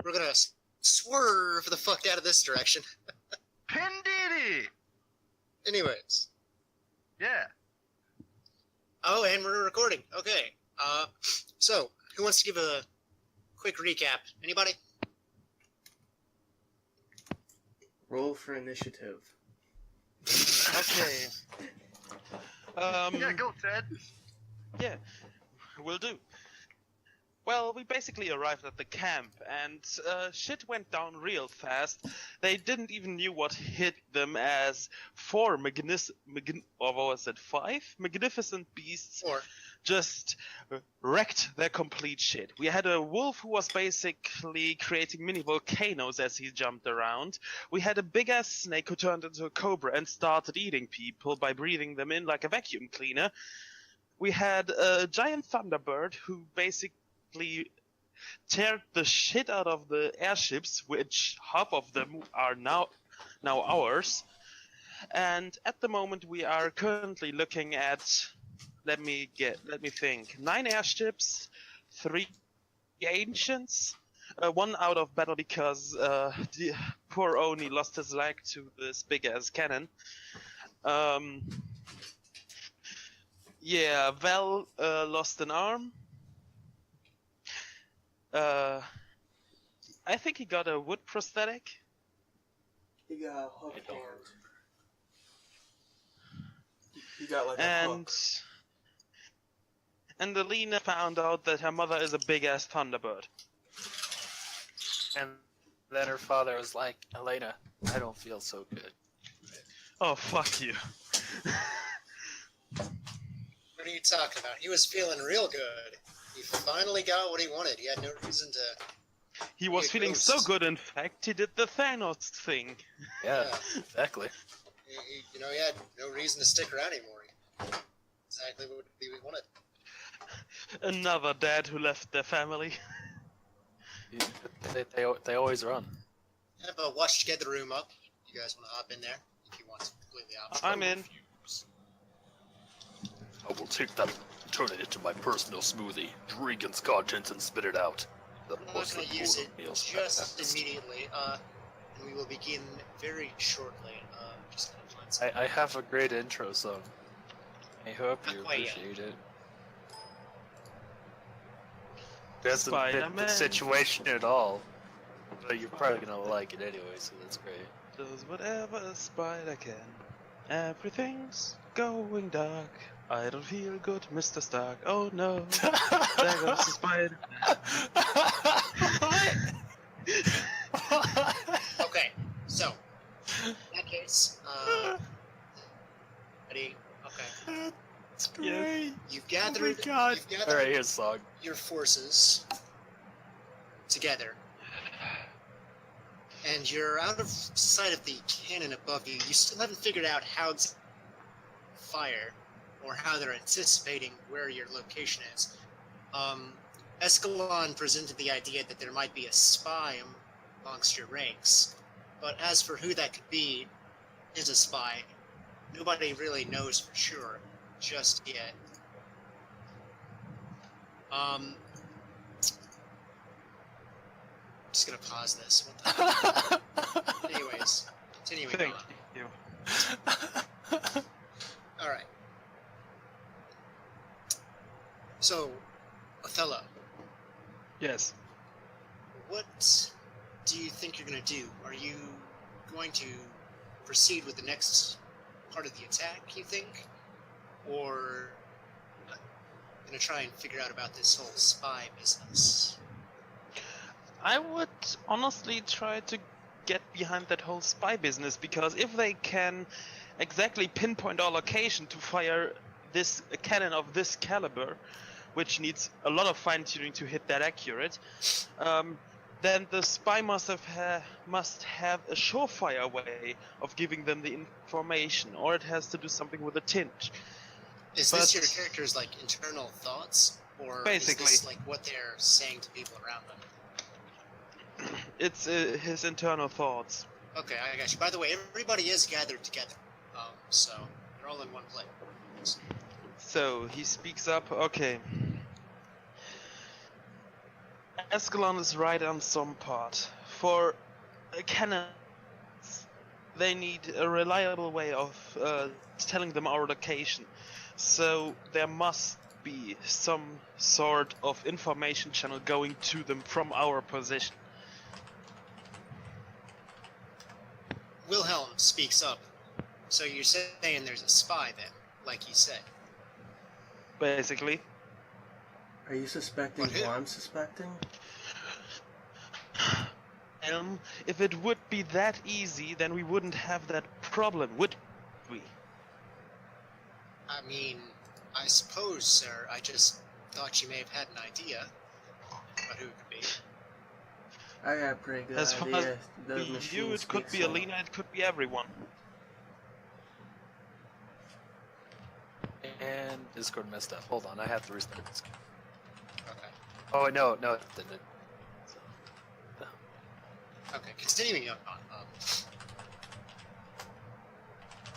we're gonna swerve the fuck out of this direction. Pindidi! Anyways. Yeah. Oh, and we're recording. Okay. So, who wants to give a quick recap? Anybody? Roll for initiative. Okay. Yeah, go, Ted. Yeah, will do. Well, we basically arrived at the camp, and shit went down real fast. They didn't even knew what hit them as five magnificent beasts Or just wrecked their complete shit. We had a wolf who was basically creating mini volcanoes as he jumped around. We had a big ass snake who turned into a cobra and started eating people by breathing them in like a vacuum cleaner. We had a giant thunderbird who basically teared the shit out of the airships, which half of them are now ours. And at the moment we are currently looking at, let me think, 9 airships, 3 ancients, 1 out of battle because the poor Oni lost his leg to this big ass cannon. Yeah, Val lost an arm. I think he got a wood prosthetic. He got a hook hand. He got like a hook. And Alina found out that her mother is a big ass thunderbird. And then her father was like, Elena, I don't feel so good. Oh, fuck you. what are you talking about? He was feeling real good. He finally got what he wanted. He had no reason to... He was feeling so good, in fact, he did the Thanos thing. Yeah, exactly. He had no reason to stick around anymore. Exactly what he wanted. Another dad who left their family. They always run. I have a watch to get the room up. You guys want to hop in there? If you want to completely optional. I'm in. I will take that and turn it into my personal smoothie, drink its contents and spit it out. The I'm not going to use it just immediately, and we will begin very shortly. Just going to find something. I have a great intro song. I hope you appreciate it. Doesn't fit the situation at all, but you're probably gonna like it anyway, so that's great. Does whatever a spider can. Everything's going dark. I don't feel good, Mr. Stark. Oh no, there goes the spider. Okay, so in that case, ready? Okay. That's great. You've gathered. All right, here's the song. Your forces together, and you're out of sight of the cannon above you. You still haven't figured out how to fire, or how they're anticipating where your location is. Escalon presented the idea that there might be a spy amongst your ranks, but as for who that could be, is a spy, nobody really knows for sure just yet. I'm just gonna pause this. What the Anyways, continuing Thank on. you. Alright. So, Othello, Yes. what do you think you're gonna do? Are you going to proceed with the next part of the attack, you think? Or gonna try and figure out about this whole spy business? I would honestly try to get behind that whole spy business, because if they can exactly pinpoint our location to fire this cannon of this caliber, which needs a lot of fine-tuning to hit that accurate, then the spy must have a surefire way of giving them the information, or it has to do something with a tint. Is this your character's, like, internal thoughts? Or basically, is this, like, what they're saying to people around them? It's his internal thoughts. Okay, I got you. By the way, everybody is gathered together. So, they're all in one place. So, he speaks up, okay. Escalon is right on some part. For cannons, they need a reliable way of telling them our location. So there must be some sort of information channel going to them from our position. Wilhelm speaks up. So you're saying there's a spy then, like you said? Basically. Are you suspecting who I'm suspecting? If it would be that easy, then we wouldn't have that problem, would we? I mean, I suppose, sir. I just thought you may have had an idea about who it could be. I got a pretty good As far idea. The as machine you, it could speaks be well. Alina, it could be everyone. And Discord messed up. Hold on, I have to restart Discord. Okay. Oh, wait, no, it didn't. Okay, continuing on.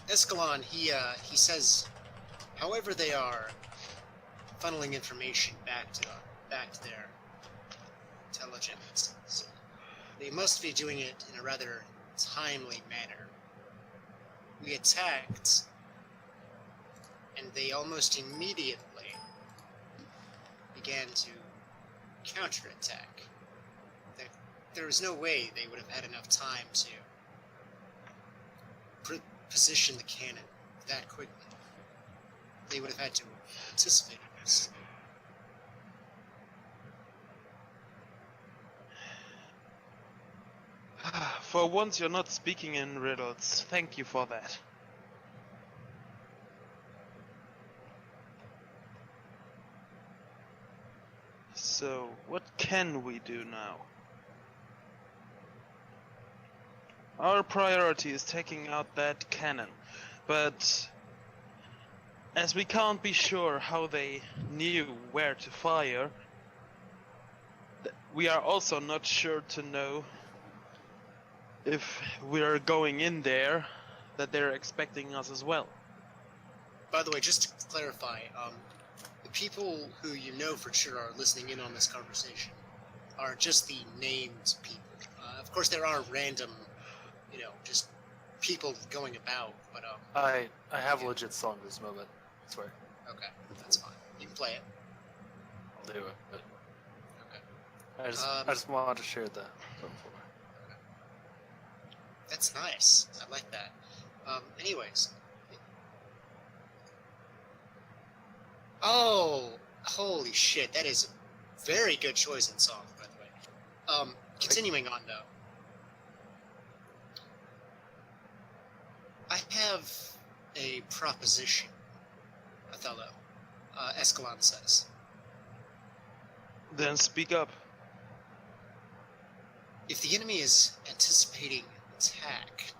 Escalon, he says, however they are funneling information back to their intelligence, they must be doing it in a rather timely manner. We attacked, and they almost immediately began to counterattack. There was no way they would have had enough time to position the cannon that quickly. They would have had to anticipate this. For once you're not speaking in riddles. Thank you for that. So, what can we do now? Our priority is taking out that cannon, but as we can't be sure how they knew where to fire, we are also not sure to know if we're going in there that they're expecting us as well. By the way, just to clarify, the people who you know for sure are listening in on this conversation are just the named people. Of course, there are random, just people going about, but I have a legit song this moment, I swear. Okay, that's fine. You can play it. I'll do it. But Okay. I just wanted to share the before. That's nice. I like that. Anyways. Oh, holy shit! That is a very good choice in song, by the way. Continuing on though. I have a proposition, Othello. Escalon says. Then speak up. If the enemy is anticipating attack,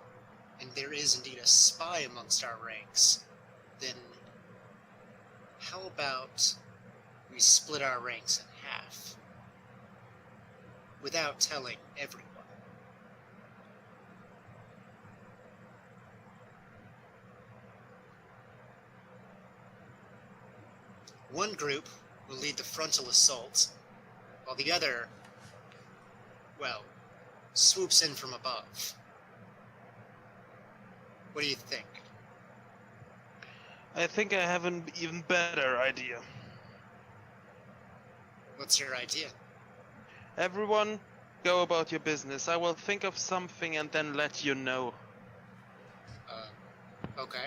and there is indeed a spy amongst our ranks, then how about we split our ranks in half without telling everyone? One group will lead the frontal assault, while the other, swoops in from above. What do you think? I think I have an even better idea. What's your idea? Everyone, go about your business. I will think of something and then let you know. Okay.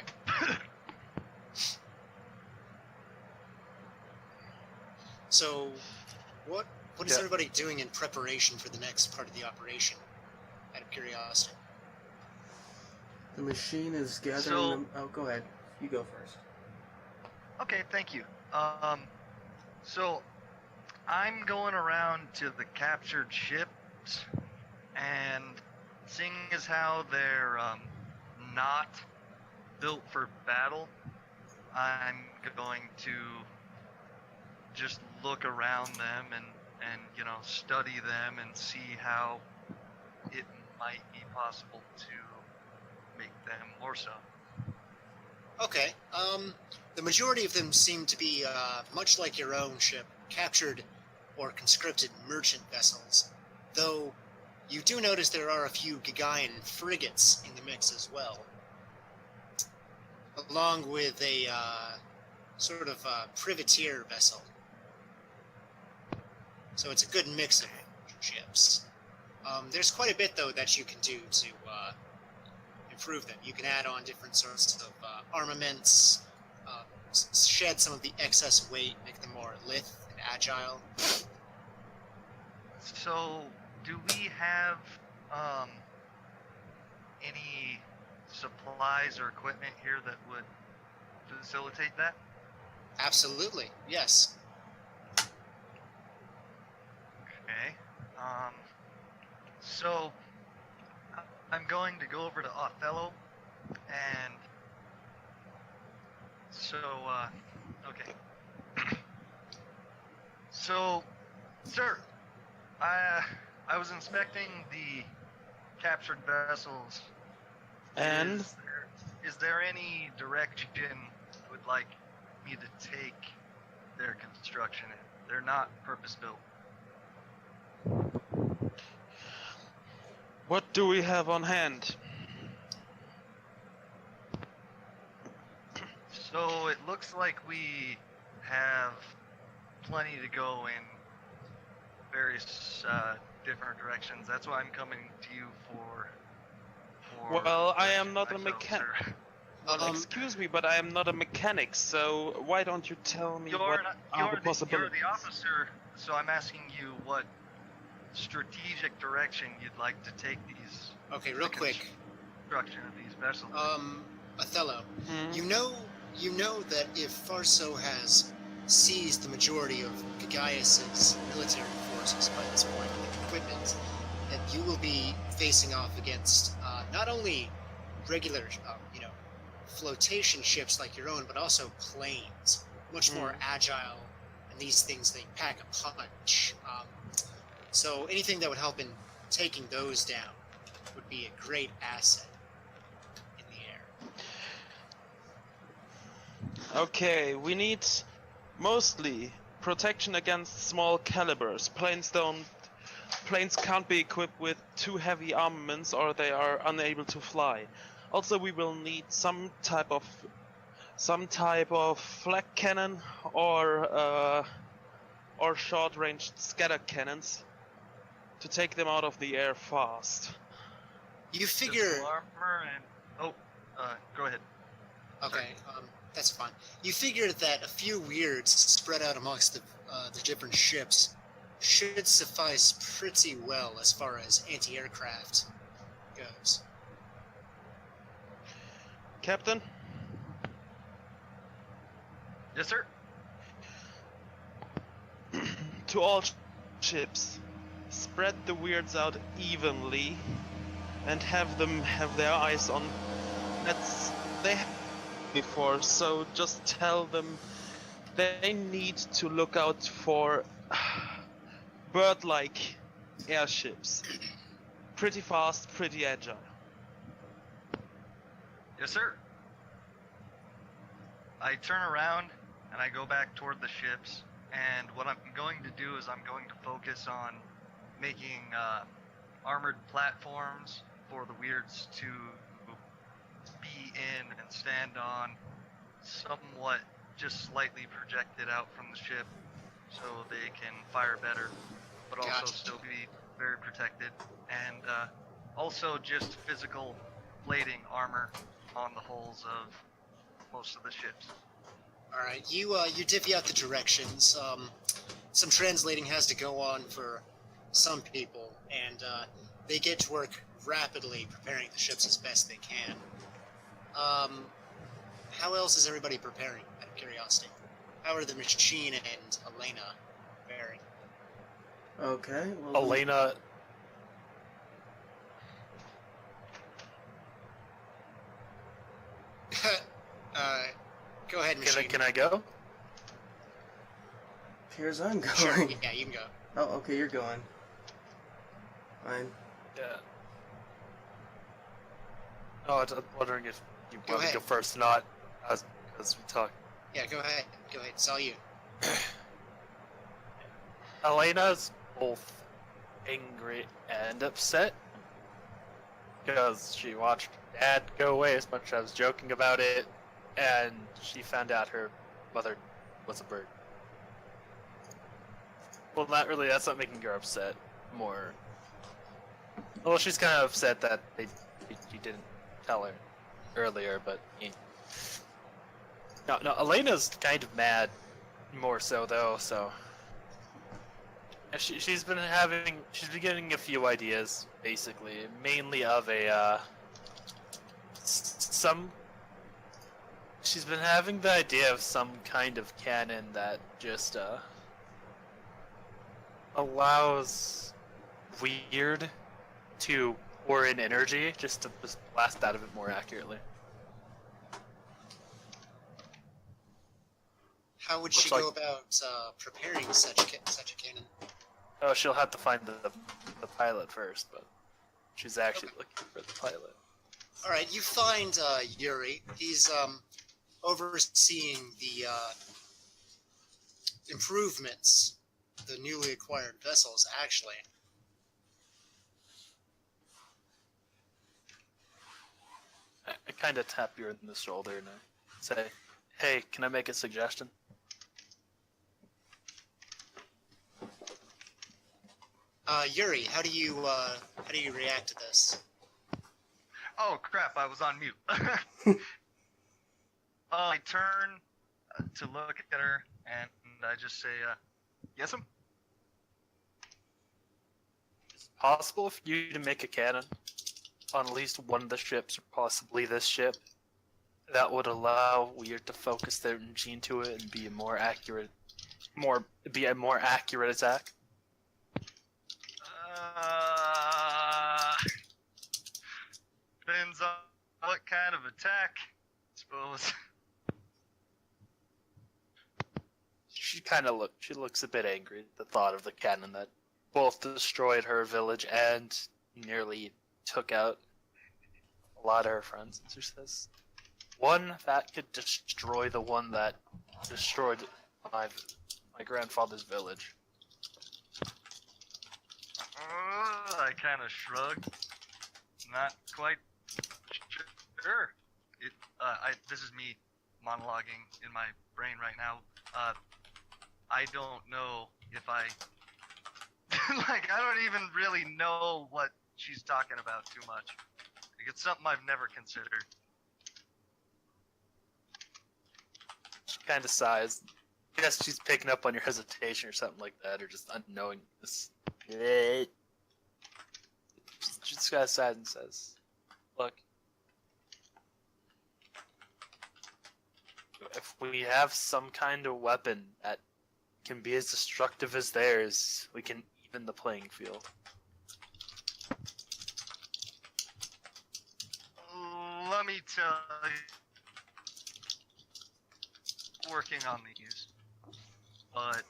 So, what is everybody doing in preparation for the next part of the operation? Out of curiosity. The machine is gathering So- them. Oh, go ahead. You go first. Okay, thank you. So I'm going around to the captured ships, and seeing as how they're not built for battle, I'm going to just look around them and study them and see how it might be possible to make them more so. Okay. The majority of them seem to be, much like your own ship, captured or conscripted merchant vessels, though you do notice there are a few Gagayan frigates in the mix as well, along with a sort of privateer vessel. So it's a good mix of ships. There's quite a bit, though, that you can do to improve them. You can add on different sorts of armaments, shed some of the excess weight, make them more lithe and agile. So, do we have any supplies or equipment here that would facilitate that? Absolutely, yes. Okay. So I'm going to go over to Othello, and so okay. So, sir, I was inspecting the captured vessels. And Is there any direction you would like me to take their construction in? They're not purpose-built. what do we have on hand? So it looks like we have plenty to go in various different directions. That's why I'm coming to you for Well, I am direction not a myself, mechanic. sir. Well, excuse me, but I am not a mechanic, so why don't you tell me what are the You're possibilities? the officer, so I'm asking you what strategic direction you'd like to take these Okay, real quick. construction of these vessels. Othello, Hmm? you know that if Farso has seized the majority of Gaius's military forces by this point with equipment, that you will be facing off against not only regular, flotation ships like your own, but also planes, much more agile, and these things, they pack a punch. So anything that would help in taking those down would be a great asset in the air. Okay, we need mostly protection against small calibers. Planes can't be equipped with too heavy armaments or they are unable to fly. Also, we will need some type of flak cannon or short-range scatter cannons to take them out of the air fast. You Physical figure... armor and go ahead. Okay, that's fine. You figure that a few weirds spread out amongst the different ships should suffice pretty well as far as anti-aircraft goes. Captain? Yes, sir. To all ships, spread the weirds out evenly and have them have their eyes on nets they have before, so just tell them they need to look out for bird-like airships. Pretty fast, pretty agile. Yes, sir. I turn around and I go back toward the ships, and what I'm going to do is I'm going to focus on making armored platforms for the weirds to be in and stand on, somewhat just slightly projected out from the ship so they can fire better, but also Gotcha. still be very protected, and also just physical plating armor on the hulls of most of the ships. All right, you divvy out the directions. Some translating has to go on for some people, and they get to work rapidly preparing the ships as best they can. How else is everybody preparing, out of curiosity? How are the Machine and Elena preparing? Okay. Well, Elena, Go ahead, Machine. can I go? here's I'm going. Sure, yeah, you can go. Oh, okay, you're going. Fine. Yeah. Oh, I was wondering if you Go want to ahead. go first, not as we talk. Yeah, go ahead. Go ahead. It's all you. Elena's both angry and upset because she watched Dad go away as much as I was joking about it, and she found out her mother was a bird. Well, not really. That's not making her upset. More. Well, she's kind of upset that he didn't tell her earlier, but no. Elena's kind of mad, more so though. So she's been getting a few ideas, basically, mainly of a She's been having the idea of some kind of cannon that just allows weird to pour in energy just to blast out of it more accurately. How would she go about preparing such a cannon? Oh, she'll have to find the pilot first, but she's actually looking for the pilot. All right, you find Yuri. He's overseeing the improvements, the newly acquired vessels, actually. I kind of tap you in the shoulder and I say, "Hey, can I make a suggestion?" Yuri, how do you react to this? Oh crap! I was on mute. I turn to look at her and I just say, "Yes'm." Is it possible for you to make a cannon on at least one of the ships, or possibly this ship, that would allow Weird to focus their energy into it and be a more accurate attack? Depends on what kind of attack, I suppose. She looks a bit angry at the thought of the cannon that both destroyed her village and nearly took out a lot of her friends. And she says, one that could destroy the one that destroyed my grandfather's village. I kind of shrug. Not quite sure. This is me monologuing in my brain right now. I don't know if I don't even really know what she's talking about too much. Like, it's something I've never considered. She kind of sighs. I guess she's picking up on your hesitation or something like that, or just unknowing this. She just kind of sighs and says, "Look, if we have some kind of weapon that can be as destructive as theirs, we can even the playing field." Let me tell you, working on these, but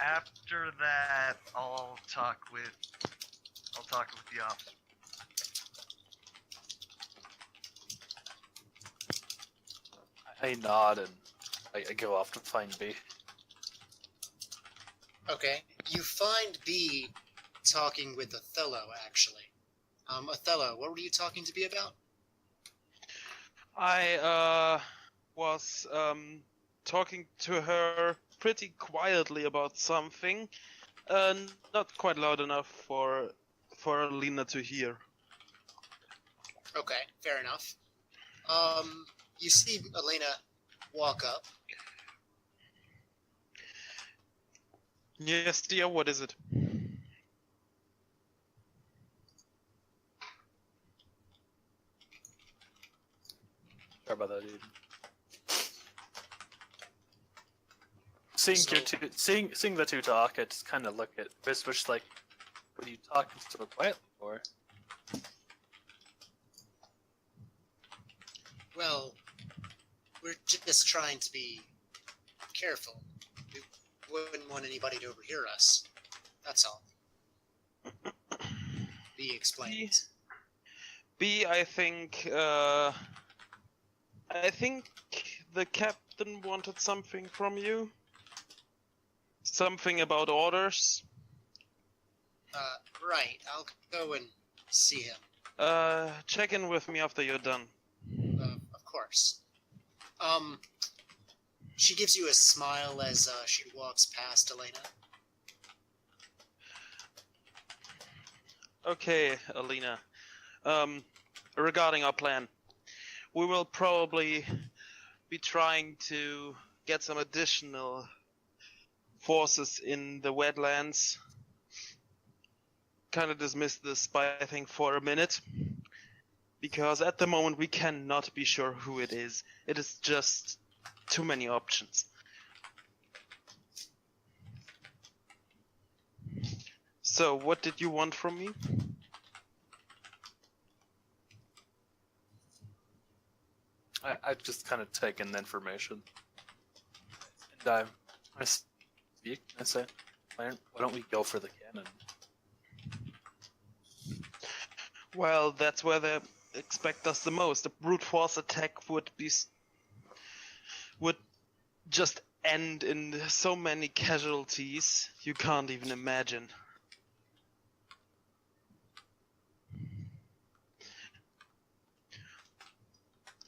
after that, I'll talk with the officer. I nod and I go off to find B. Okay, you find B talking with Othello, actually. Othello, what were you talking to B about? I was talking to her pretty quietly about something, not quite loud enough for Lena to hear. Okay, fair enough. You see Elena walk up. Yes, dear, what is it? Sorry about that, dude. Seeing the two talk, I just kind of look at Chris, which like, what are you talking so quietly for? Well, we're just trying to be careful. We wouldn't want anybody to overhear us. That's all. B explained. B, I think the captain wanted something from you. Something about orders? Right. I'll go and see him. Check in with me after you're done. Of course. She gives you a smile as she walks past Elena. Okay, Alina. Regarding our plan, we will probably be trying to get some additional forces in the wetlands. Kind of dismiss the spy thing for a minute, because at the moment we cannot be sure who it is. It is just too many options. So, what did you want from me? I've just kind of taken the information. And I speak. I say, why don't we go for the cannon? Well, that's where they expect us the most. A brute force attack would just end in so many casualties you can't even imagine.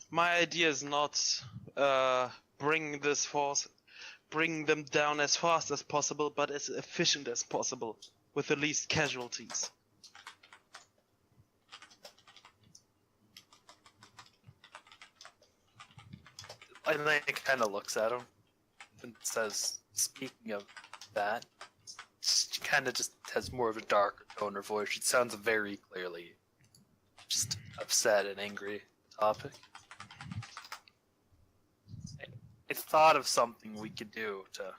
My idea is not bring them down as fast as possible, but as efficient as possible, with the least casualties. And then it kind of looks at him and says, speaking of that, she kind of just has more of a darker tone in her voice. She sounds very clearly just upset and angry topic. I thought of something we could do to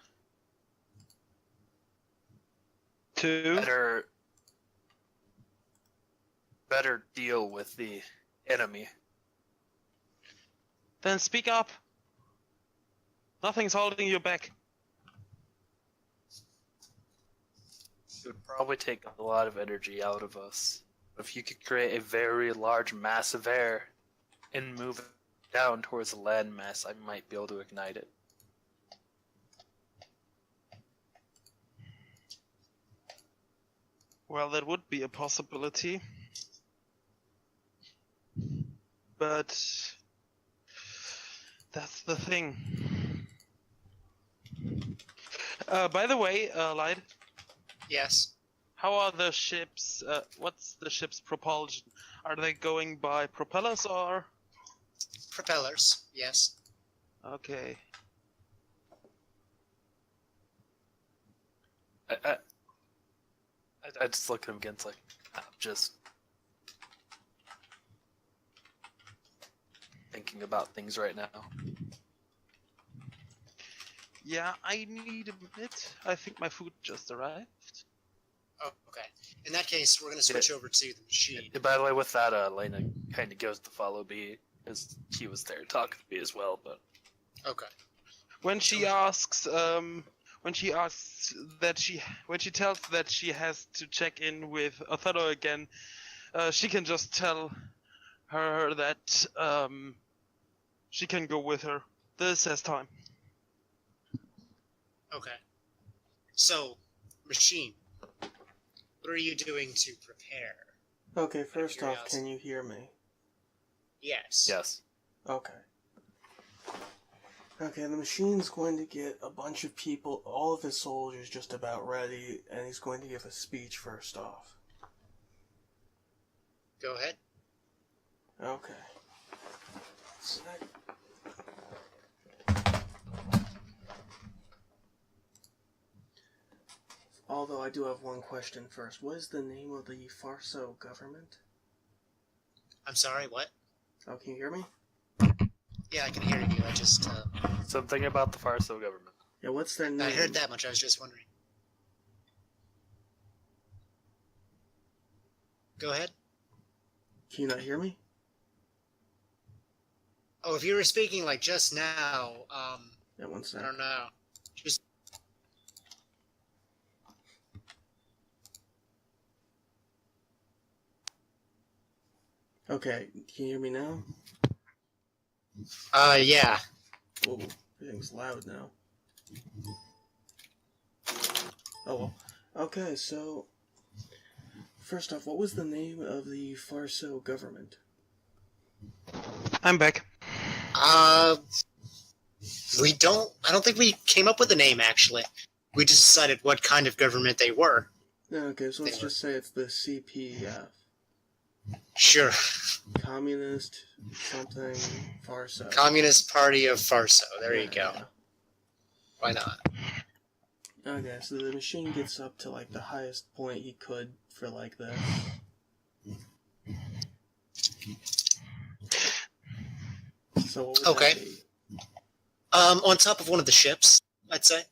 better deal with the enemy. Then speak up. Nothing's holding you back. It would probably take a lot of energy out of us. If you could create a very large mass of air and move it down towards the landmass, I might be able to ignite it. Well, that would be a possibility. But that's the thing. By the way, Light, Yes. how are the ships, what's the ship's propulsion? Are they going by propellers or? Propellers. Yes. Okay. I just look at him again, it's like, I'm just thinking about things right now. Yeah, I need a minute. I think my food just arrived. Oh, okay. In that case, we're going to switch over to the machine. By the way, with that, Elena kind of goes to follow B, because she was there talking to me as well, but... Okay. When she tells that she has to check in with Othello again, she can just tell her that she can go with her. This has time. Okay. So, machine, what are you doing to prepare? Okay, first off, Curiosity. can you hear me? Yes. Yes. Okay. Okay, the machine's going to get a bunch of people, all of his soldiers just about ready, and he's going to give a speech first off. Go ahead. Okay. So although I do have one question first. What is the name of the Farso government? I'm sorry, what? Oh, can you hear me? Yeah, I can hear you. I just, Something about the Farso government. Yeah, what's their name? I heard that much. I was just wondering. Go ahead. Can you not hear me? Oh, if you were speaking like just now, Yeah, one I sec. don't know. Just Okay, can you hear me now? yeah. Whoa, everything's loud now. Oh well. Okay, so first off, what was the name of the Farso government? I'm back. We don't. I don't think we came up with a name actually. We just decided what kind of government they were. Okay, so let's just say it's the CPF. Sure. Communist something Farso. Communist Party of Farso. There you go. Yeah. Why not? Okay, so the machine gets up to like the highest point he could for like this. So what would Okay. that be? On top of one of the ships, I'd say.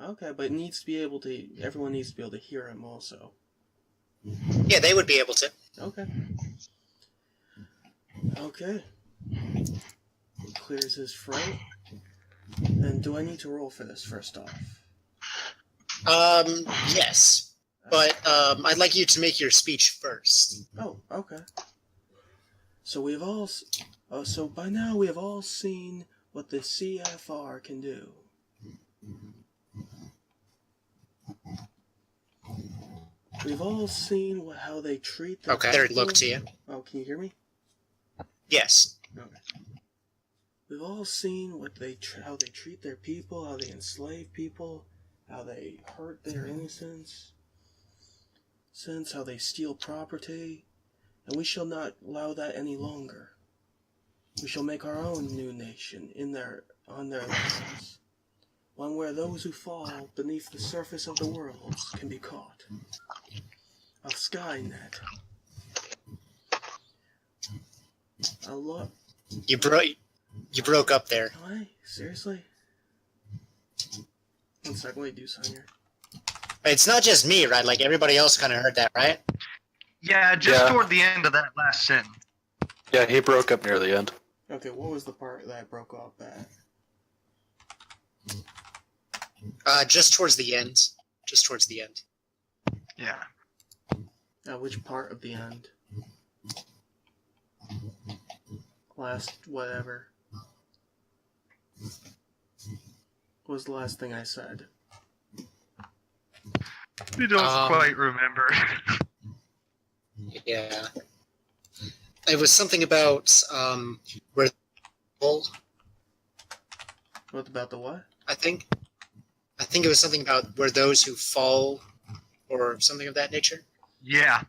Okay, but it needs to be able to. Everyone needs to be able to hear him also. Yeah, they would be able to. Okay. Okay. Clears his throat. And do I need to roll for this first off? Yes. But I'd like you to make your speech first. Oh, okay. So we've all. So by now we have all seen what the CFR can do. We've all seen how they treat their Okay. There, people. look to you. Oh, can you hear me? Yes. Okay. We've all seen how they treat their people, how they enslave people, how they hurt their innocence, how they steal property, and we shall not allow that any longer. We shall make our own new nation on their lands, one where those who fall beneath the surface of the worlds can be caught. A Skynet. A lot. You broke up there. Why? Seriously? 1 second, let me do something here. It's not just me, right? Like everybody else kind of heard that, right? Yeah, just Yeah. toward the end of that last sentence. Yeah, he broke up near the end. Okay, what was the part that I broke off at? Just towards the end. Just towards the end. Yeah. Which part of the end? Last whatever. What was the last thing I said? We don't Um, quite remember. Yeah. It was something about where What about the what? I think it was something about where those who fall or something of that nature. Yeah.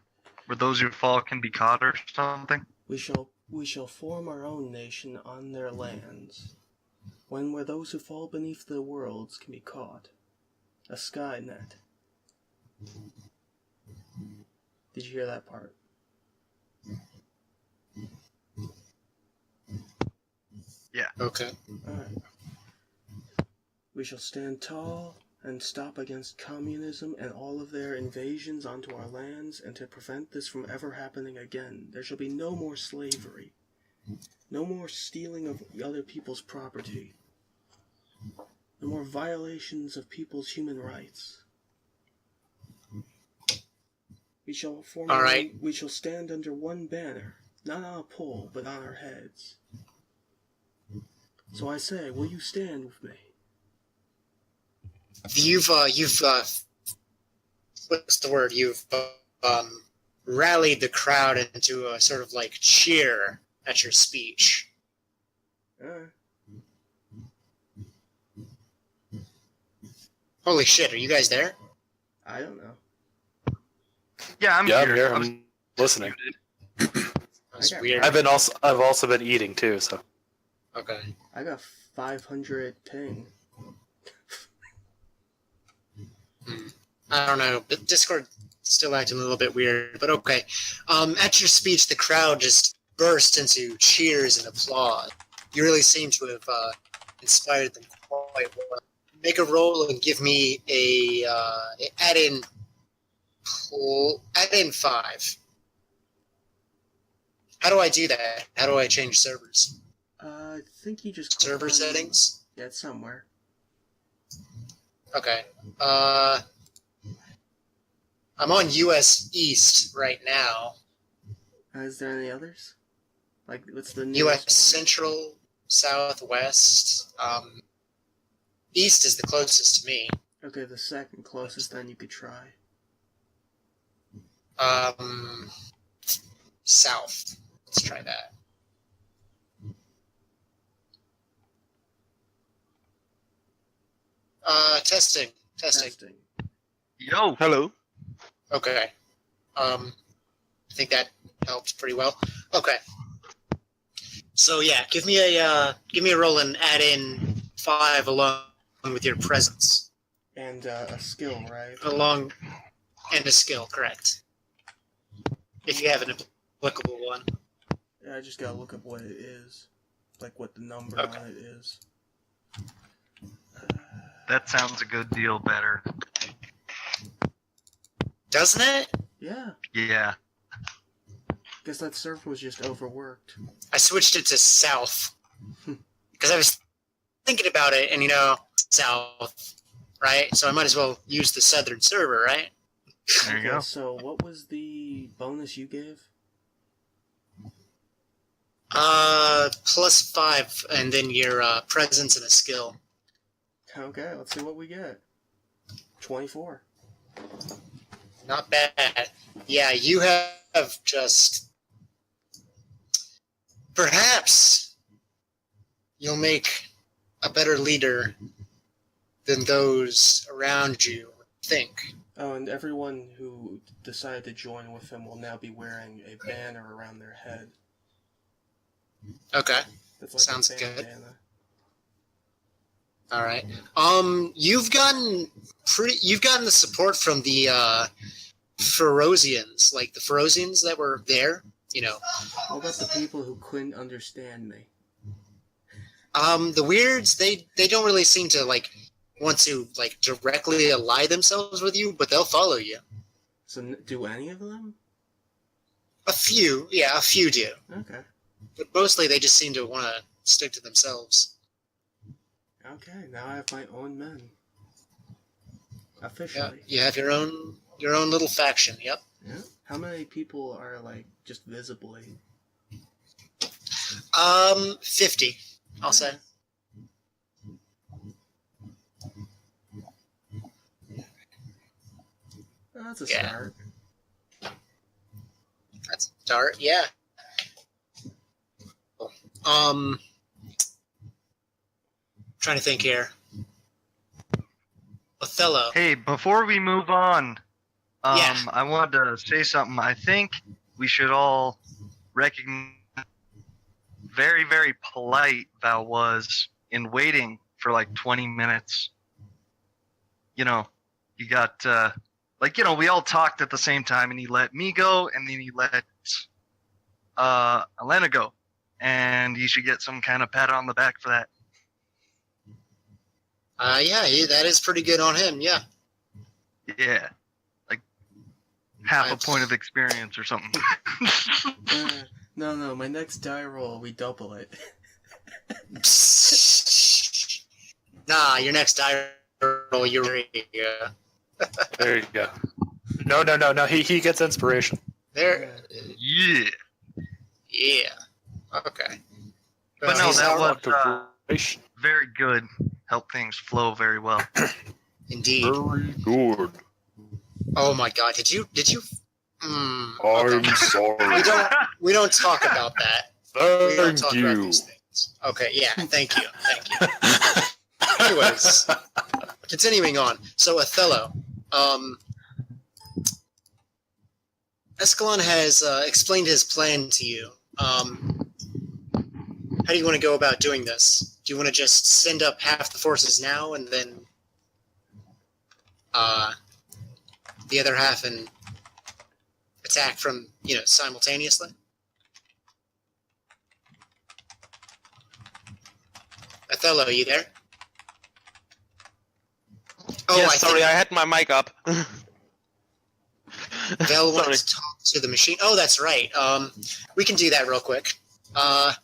Where those who fall can be caught or something. We shall form our own nation on their lands, when where those who fall beneath the worlds can be caught. A Skynet. Did you hear that part? Okay. Alright. We shall stand tall and stop against communism and all of their invasions onto our lands, and to prevent this from ever happening again. There shall be no more slavery. No more stealing of other people's property. No more violations of people's human rights. We shall form All right. We shall stand under one banner, not on a pole, but on our heads. So I say, will you stand with me? You've what's the word? You've rallied the crowd into a sort of like cheer at your speech. Holy shit! Are you guys there? I don't know. Yeah, I'm Yeah, here. I'm here. I was I'm listening. That's Okay. weird. I've also been eating too, so. Okay. I got 500 ting. I don't know. But Discord still acting a little bit weird, but okay. At your speech, the crowd just burst into cheers and applause. You really seem to have inspired them quite well. Make a roll and give me a add in 5. How do I do that? How do I change servers? I think you just click Server on- settings? Yeah, it's somewhere. Okay. I'm on US East right now. Is there any others? Like, what's the nearest US one? Central, Southwest. East is the closest to me. Okay, the second closest then you could try. South. Let's try that. Testing. Testing. Yo. Hello. Okay. I think that helped pretty well. Okay. So yeah, give me a roll and add in 5 along with your presence. And a skill, right? And a skill, correct. If you have an applicable one. Yeah, I just gotta look up what it is. Like what the number Okay. on it is. That sounds a good deal better. Doesn't it? Yeah. Yeah. Guess that server was just overworked. I switched it to south. Because I was thinking about it, and south, right? So I might as well use the southern server, right? There you Okay, go. so what was the bonus you gave? +5, and then your presence and a skill. Okay, let's see what we get. 24. Not bad. Yeah, you have just... Perhaps you'll make a better leader than those around you think. Oh, and everyone who decided to join with him will now be wearing a banner around their head. Okay, That's like Sounds a good. bandana. all right. You've gotten the support from the Ferosians, like the Ferosians that were there. What about the people who couldn't understand me? The weirds, they don't really seem to want to directly ally themselves with you, but they'll follow you. So do any of them? A few do, Okay. but mostly they just seem to want to stick to themselves. Okay, now I have my own men. Yeah, Officially. you have your own little faction. Yep. Yeah. How many people are just visibly? 50, I'll say. Oh, that's a Yeah. start. That's start. Yeah. Trying to think here. Othello. Hey, before we move on, Yeah. I wanted to say something. I think we should all recognize very, very polite Val was in waiting for 20 minutes. You got, we all talked at the same time, and he let me go, and then he let Elena go. And he should get some kind of pat on the back for that. Yeah, that is pretty good on him. Yeah. Yeah. Half a point of experience or something. No, my next die roll, we double it. Nah, your next die roll, you're There you go. No. He gets inspiration. there. Yeah. Yeah. Okay. But no, He's that out. was very good. Helped things flow very well. Indeed. Very good. Oh my God! Did you? I'm Okay. sorry. We don't talk about that. We don't Thank talk about you. these things. Okay. Yeah. Thank you. Anyways, continuing on. So Othello, Escalon has explained his plan to you. How do you want to go about doing this? Do you want to just send up half the forces now and then the other half and attack from, simultaneously? Othello, are you there? Oh, Yes, sorry, I had my mic up. Vel wanted Sorry. to talk to the machine. Oh, that's right. We can do that real quick. I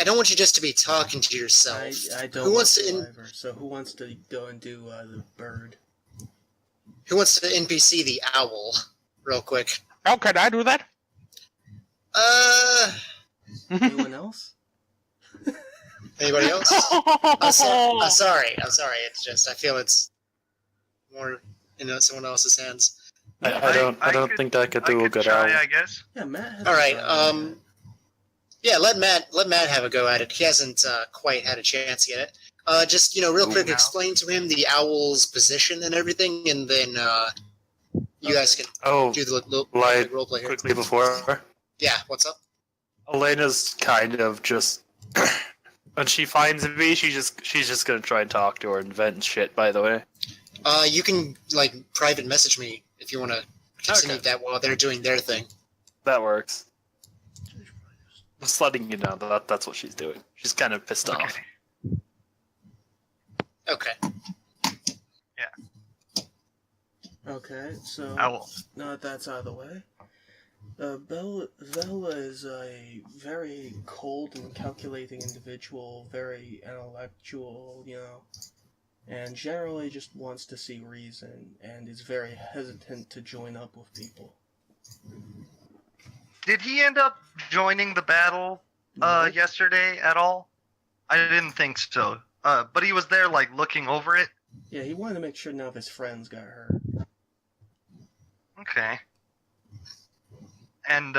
don't want you just to be talking to yourself. I don't Who want wants to Survivor, so who wants to go and do the bird? Who wants to NPC the owl, real quick? How can I do that? Anyone else? Anybody else? Sorry. It's just I feel it's more in someone else's hands. I don't think that could do a good try, owl. I guess. Yeah, Matt has All right. a shot. Yeah, let Matt have a go at it. He hasn't quite had a chance yet. Just real quick, Now. explain to him the owl's position and everything, and then you guys can Oh, do the like, role play here. quickly before, Yeah, what's up? Elena's kind of just when she finds me, she's just gonna try and talk to her and vent shit. By the way, You can private message me if you want to continue Okay. that while they're doing their thing. that works. Just letting you know that's what she's doing. She's kind of pissed off. Okay. Okay, so Owl. now that that's out of the way, Vela is a very cold and calculating individual, very intellectual, and generally just wants to see reason, and is very hesitant to join up with people. Did he end up joining the battle Nope. yesterday at all? I didn't think so. But he was there, looking over it. Yeah, he wanted to make sure none of his friends got hurt. Okay. And,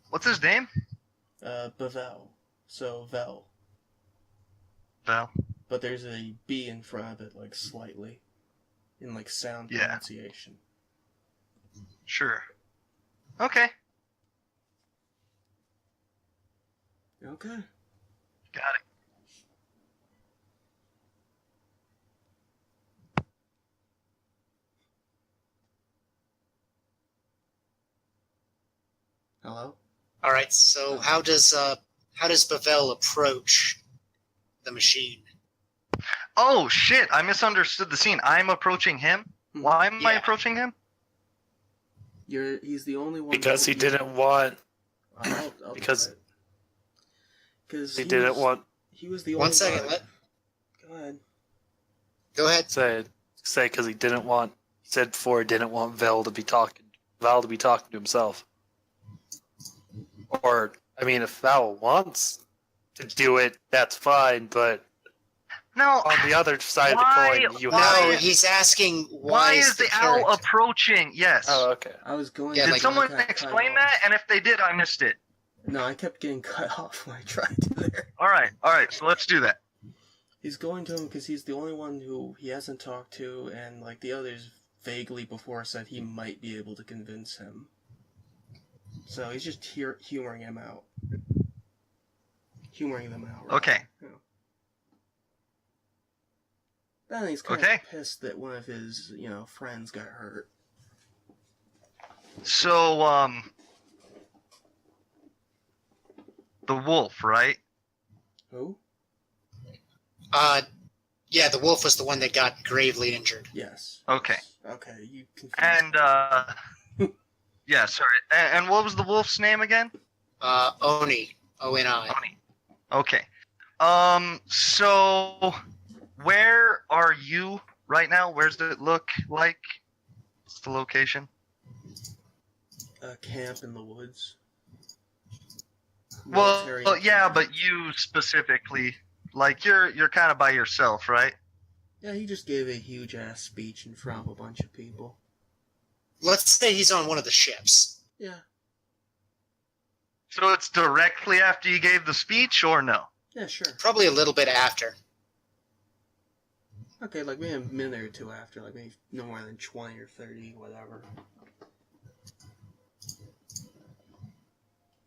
what's his name? Bevel. So, Vel. Val. But there's a B in front of it, slightly. In, sound Yeah. pronunciation. Sure. Okay. Okay. Got it. Hello? All right. So how does Bavel approach the machine? Oh, shit! I misunderstood the scene. I'm approaching him? Why am I Yeah. approaching him? He's the only one... Because he didn't want. I'll because- do it. Because He didn't want. He was the only One second. one... Let Go ahead. go ahead. Say because he didn't want. He said before he didn't want Val to be talking to himself. Or I mean, if Val wants to do it, that's fine. But No. on the other side Why- of the coin, you why- have. No, he's asking Why is the owl character- approaching? Yes. Oh, okay. I was going... Yeah, Did like- someone I got cut explain off. that? And if they did, I missed it. No, I kept getting cut off when I tried to there. Alright, so let's do that. He's going to him because he's the only one who he hasn't talked to, and the others vaguely before said he might be able to convince him. So he's just humoring him out. Humoring them out. Right? Okay. Yeah. Then he's kind Okay. of pissed that one of his, friends got hurt. So, the wolf, right? Who? Yeah, the wolf was the one that got gravely injured. Yes. Okay. Okay, you confused And, me. yeah, sorry. And what was the wolf's name again? Oni. O-N-I. Tony. Okay. So, where are you right now? Where's it look like? What's the location? A camp in the woods. Well, Military yeah, camp. but you specifically, you're kind of by yourself, right? Yeah, he just gave a huge ass speech in front of a bunch of people. Let's say he's on one of the ships. Yeah. So it's directly after you gave the speech, or no? Yeah, sure. Probably a little bit after. Okay, maybe a minute or two after, maybe no more than 20 or 30, whatever.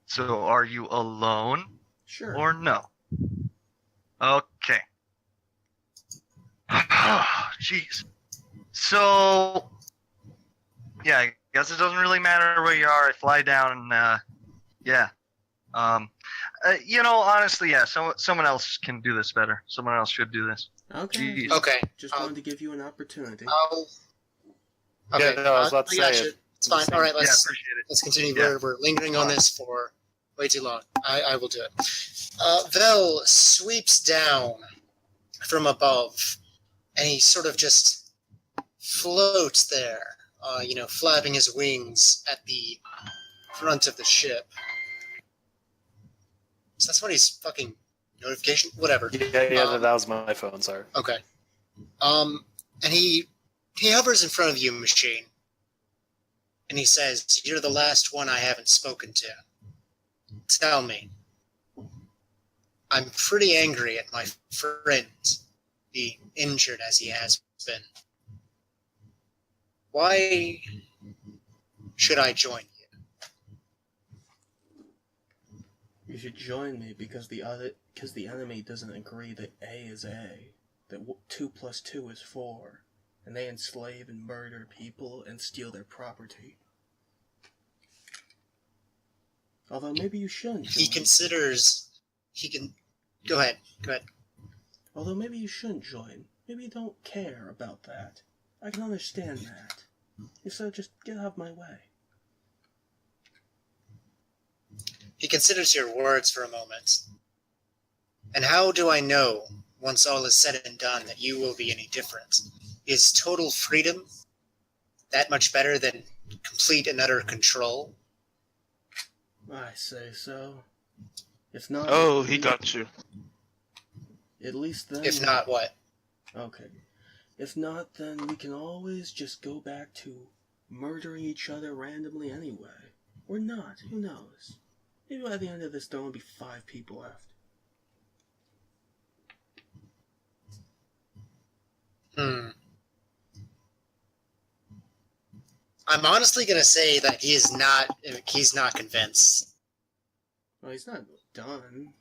So are you alone, Sure. or no? Okay. Jeez. So, yeah, I guess it doesn't really matter where you are. I fly down and, yeah. Honestly, yeah, someone else can do this better. Someone else should do this. Okay. Jeez. Okay. Just wanted to give you an opportunity. Okay. Yeah, no, I was about to got say you. it. It's fine. All right, Yeah, let's appreciate it. continue. Yeah. We're lingering on this for way too long. I will do it. Vel sweeps down from above, and he sort of just floats there, flapping his wings at the front of the ship. So that's what he's fucking notification, whatever. Yeah, that was my phone. Sorry. Okay. And he hovers in front of you, machine, and he says, "You're the last one I haven't spoken to. Tell me. I'm pretty angry at my friend being injured as he has been. Why should I join you?" You should join me because the enemy doesn't agree that A is A, that 2 plus 2 is 4, and they enslave and murder people and steal their property. Although maybe you shouldn't join. Go ahead. Although maybe you shouldn't join. Maybe you don't care about that. I can understand that. If so, just get out of my way. He considers your words for a moment. "And how do I know, once all is said and done, that you will be any different? Is total freedom that much better than complete and utter control?" I say so. If not... Oh, he got you. At least then... If not, what? Okay. If not, then we can always just go back to murdering each other randomly anyway. Or not, who knows? Maybe by the end of this there will only be 5 people left. I'm honestly going to say that he's not convinced. Well, he's not done.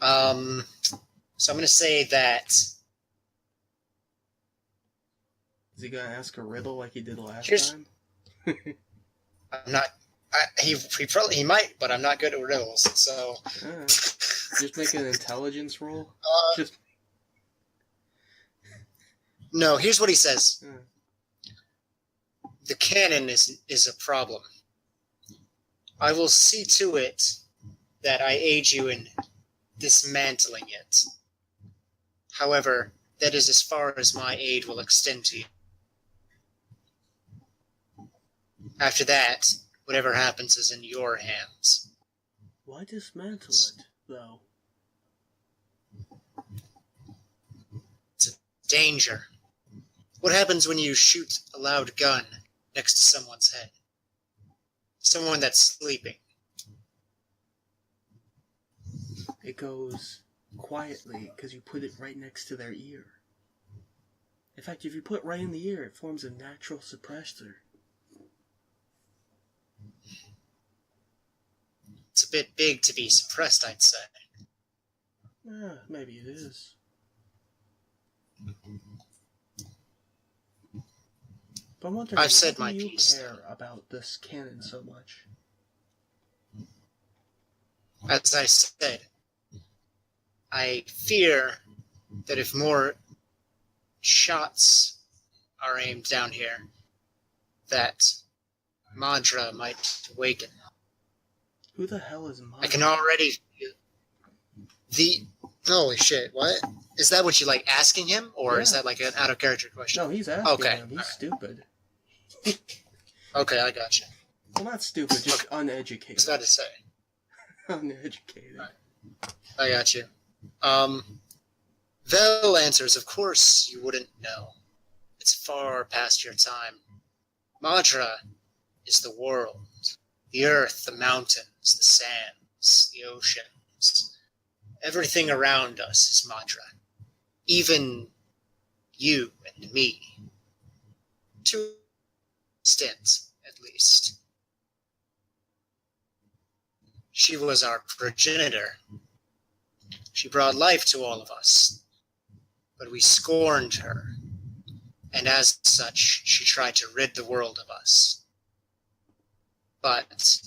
So I'm going to say that... Is he gonna ask a riddle like he did last time? I'm not... He might, but I'm not good at riddles, so... Alright. Just make an intelligence roll? Just... No, here's what he says. Uh. The cannon is a problem. I will see to it that I aid you in dismantling it. However, that is as far as my aid will extend to you. After that, whatever happens is in your hands. Why dismantle it, though? It's a danger. What happens when you shoot a loud gun next to someone's head? Someone that's sleeping. It goes quietly because you put it right next to their ear. In fact, if you put it right in the ear, it forms a natural suppressor. It's a bit big to be suppressed, I'd say. Maybe it is. But I'm wondering, I've said why my do you piece. care about this cannon so much? As I said, I fear that if more shots are aimed down here, that Madra might awaken. Who the hell is Madra? I can already feel holy shit, what? Is that what you like asking him? Or is Yeah. that like an out of character question? No, he's asking Okay. him. He's stupid. Okay, I got you. Well, not stupid, just I uneducated. was about to say. Uneducated. Right. I got you. Vel answers, of course you wouldn't know. It's far past your time. Madra is the world. The earth, the mountains, the sands, the oceans. Everything around us is Madra. Even you and me. To an extent, at least. She was our progenitor. She brought life to all of us. But we scorned her. And as such, she tried to rid the world of us. But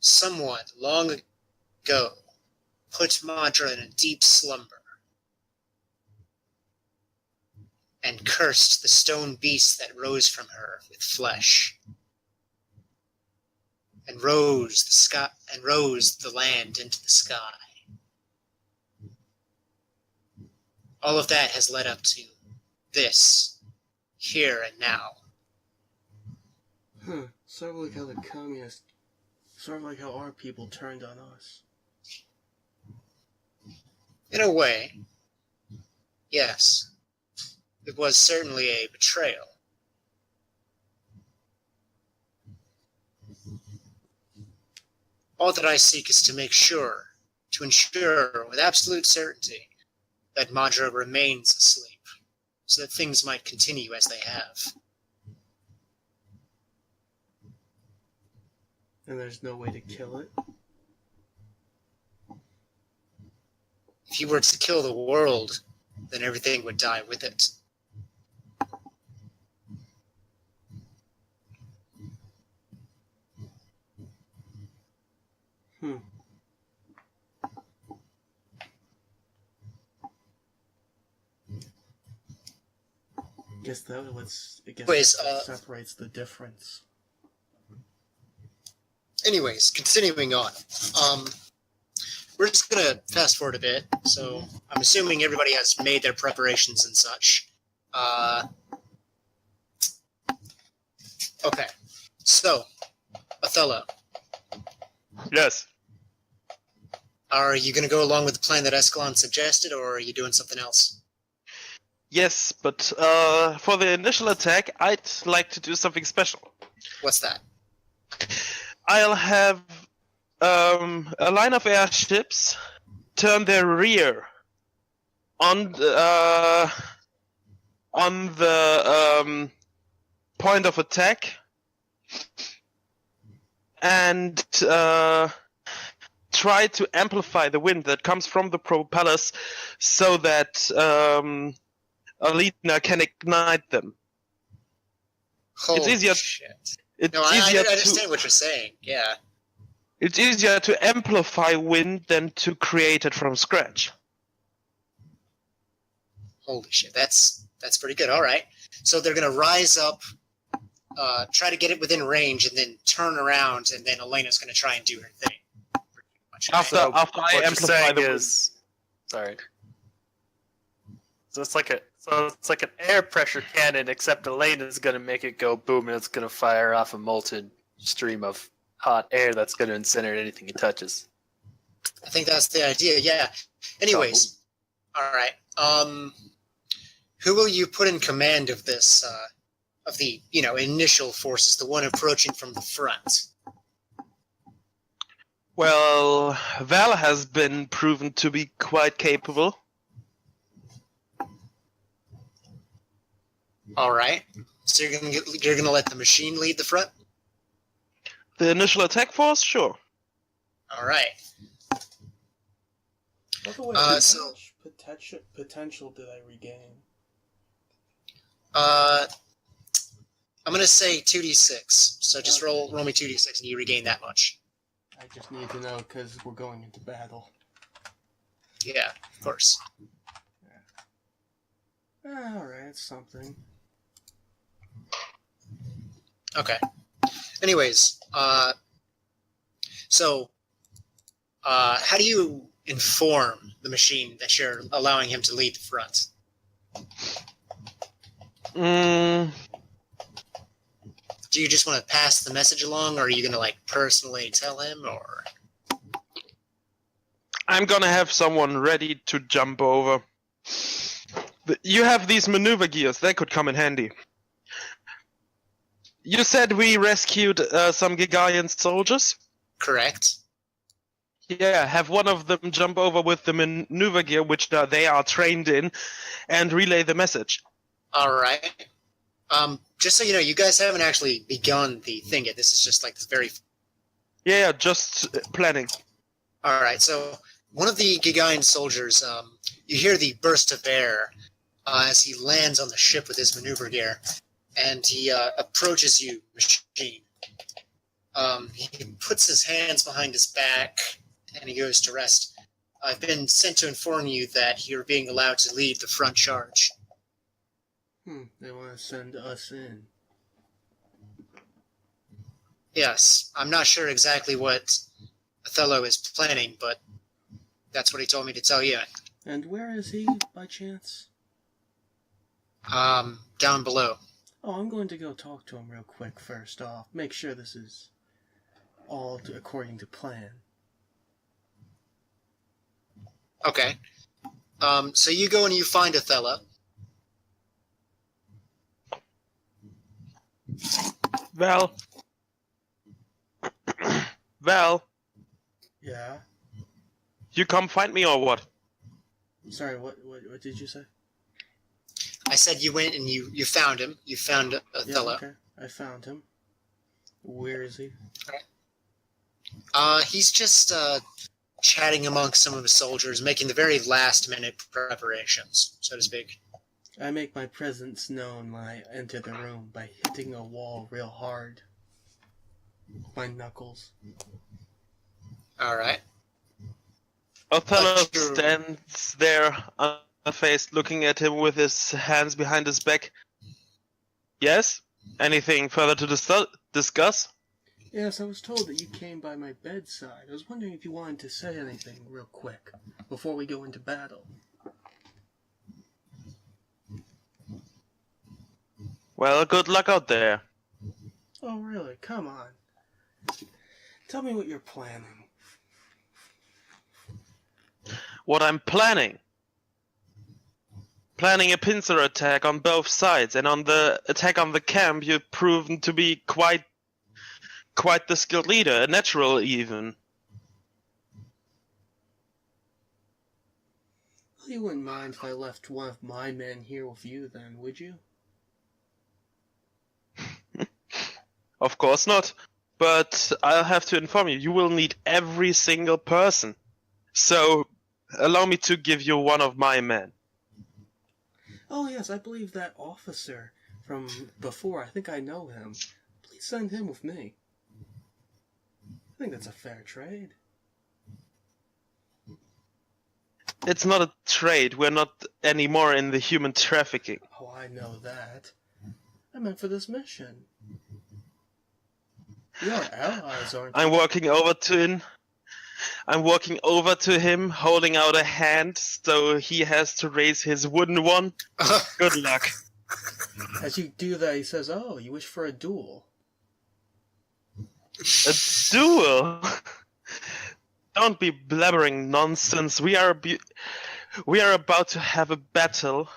someone long ago put Madra in a deep slumber and cursed the stone beast that rose from her with flesh, and rose the land into the sky. All of that has led up to this, here and now. Sort of like how the communists Sort of like how our people turned on us. In a way, yes. It was certainly a betrayal. All that I seek is to ensure with absolute certainty that Madra remains asleep, so that things might continue as they have. And there's no way to kill it? If you were to kill the world, then everything would die with it. Guess that Anyways, separates the difference. Anyways, continuing on. We're just gonna fast forward a bit. So I'm assuming everybody has made their preparations and such. Okay. So, Othello, Yes. are you gonna go along with the plan that Escalon suggested, or are you doing something else? Yes, but for the initial attack, I'd like to do something special. What's that? I'll have a line of airships turn their rear on the point of attack and try to amplify the wind that comes from the propellers so that Alina can ignite them. Holy easier- shit. It's No, I easier understand what you're saying. Yeah. It's easier to amplify wind than to create it from scratch. Holy shit. That's pretty good. All right. So they're gonna rise up, try to get it within range, and then turn around, and then Elena's gonna try and do her thing. Pretty much, right? After I what you're amplify saying the wind. is, sorry. So it's like an air pressure cannon, except Elena's gonna make it go boom, and it's gonna fire off a molten stream of hot air that's gonna incinerate anything it touches. I think that's the idea. Yeah. Anyways, all right. Who will you put in command of this? Of the initial forces, the one approaching from the front. Well, Val has been proven to be quite capable. All right. So you're gonna let the machine lead the front. The initial attack force, sure. All right. By the way, so- how much potential did I regain? I'm gonna say 2d6. So just roll me 2d6, and you regain that much. I just need to know because we're going into battle. Yeah, of course. Alright, it's something. Okay. Anyways, so how do you inform the machine that you're allowing him to lead the front? Do you just want to pass the message along, or are you going to personally tell him, or? I'm gonna have someone ready to jump over. You have these maneuver gears, they could come in handy. You said we rescued some Gigaian soldiers? Correct. Yeah, have one of them jump over with the maneuver gear, which they are trained in, and relay the message. All right. Just so you know, you guys haven't actually begun the thing yet. This is just this very... Yeah, just planning. All right, so one of the Gigaian soldiers, you hear the burst of air as he lands on the ship with his maneuver gear, and he approaches you, machine. He puts his hands behind his back, and he goes to rest. I've been sent to inform you that you're being allowed to lead the front charge. They want to send us in. Yes, I'm not sure exactly what Othello is planning, but that's what he told me to tell you. And where is he, by chance? Down below. Oh, I'm going to go talk to him real quick first off. Make sure this is all according to plan. Okay. So you go and you find Othello. Well. Well, Yeah. you come find me or what? Sorry, what did you say? I said you went and you found him. You found Othello. Yeah, okay. I found him. Where is he? He's just chatting amongst some of his soldiers, making the very last-minute preparations, so to speak. I make my presence known when I enter the room by hitting a wall real hard. My knuckles. All right. Othello But you're- stands there unfazed, looking at him with his hands behind his back. Yes? Anything further to discuss? Yes, I was told that you came by my bedside. I was wondering if you wanted to say anything real quick before we go into battle. Well, good luck out there. Oh, really? Come on. Tell me what you're planning. What I'm planning? Planning a pincer attack on both sides, and on the attack on the camp, you've proven to be quite the skilled leader, a natural even. Well, you wouldn't mind if I left one of my men here with you then, would you? Of course not. But I'll have to inform you, you will need every single person. So, allow me to give you one of my men. Oh, yes, I believe that officer from before. I think I know him. Please send him with me. I think that's a fair trade. It's not a trade. We're not anymore in the human trafficking. Oh, I know that. I meant for this mission. You're allies, aren't you? I'm walking over to him, holding out a hand, so he has to raise his wooden one. Good luck. As you do that, he says, "Oh, you wish for a duel?" A duel? Don't be blabbering nonsense. We are about to have a battle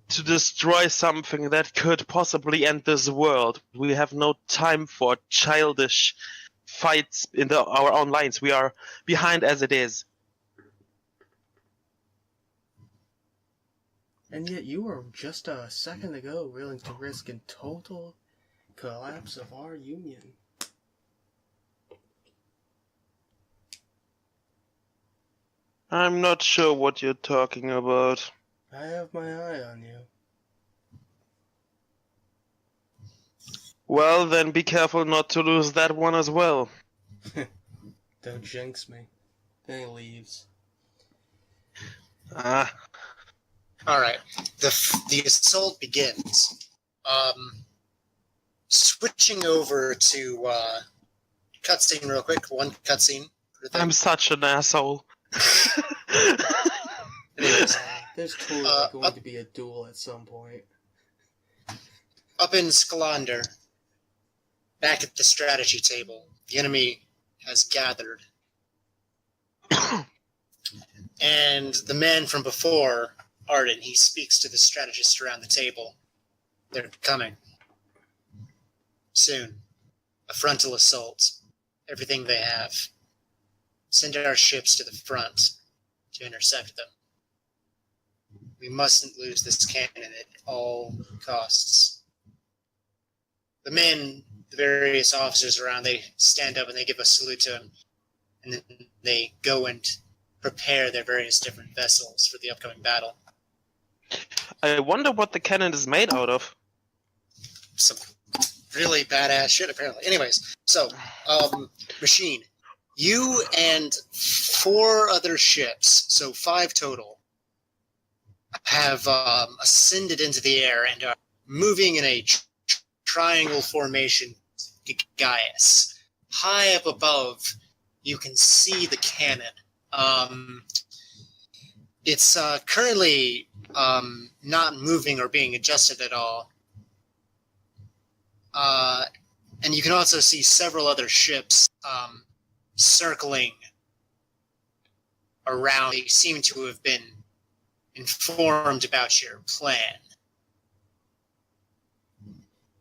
to destroy something that could possibly end this world. We have no time for childish fights in our own lines. We are behind as it is. And yet you were just a second ago willing to risk a total collapse of our union. I'm not sure what you're talking about. I have my eye on you. Well, then be careful not to lose that one as well. Don't jinx me. Then he leaves. Ah, All right. The assault begins. Switching over to cutscene real quick. One cutscene. I'm such an asshole. Anyways, There's totally going to be a duel at some point. up in Skalander, back at the strategy table, the enemy has gathered. And the man from before, Arden, he speaks to the strategists around the table. They're coming. Soon. A frontal assault. Everything they have. Send our ships to the front to intercept them. We mustn't lose this cannon at all costs. The men, the various officers around, they stand up and they give a salute to him. And then they go and prepare their various different vessels for the upcoming battle. I wonder what the cannon is made out of. Some really badass shit, apparently. Anyways, so, Machine, you and 4 other ships, so 5 total, have ascended into the air and are moving in a triangle formation to Gaius. High up above, you can see the cannon. It's currently not moving or being adjusted at all. And you can also see several other ships circling around. They seem to have been informed about your plan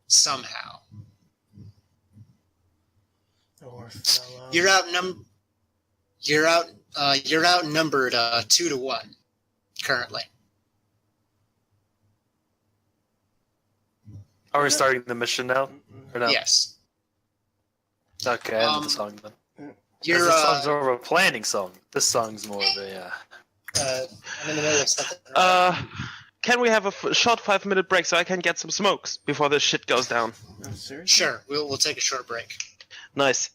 somehow. Or fell out. You're outnumbered 2-1 currently. Are we starting the mission now? Or no? Yes. Okay, I know the song then. You're This song's more of a planning song. This song's more of a. I'm in the middle of something. Can we have a short 5-minute break so I can get some smokes before this shit goes down? Oh, seriously? Sure, we'll take a short break. Nice.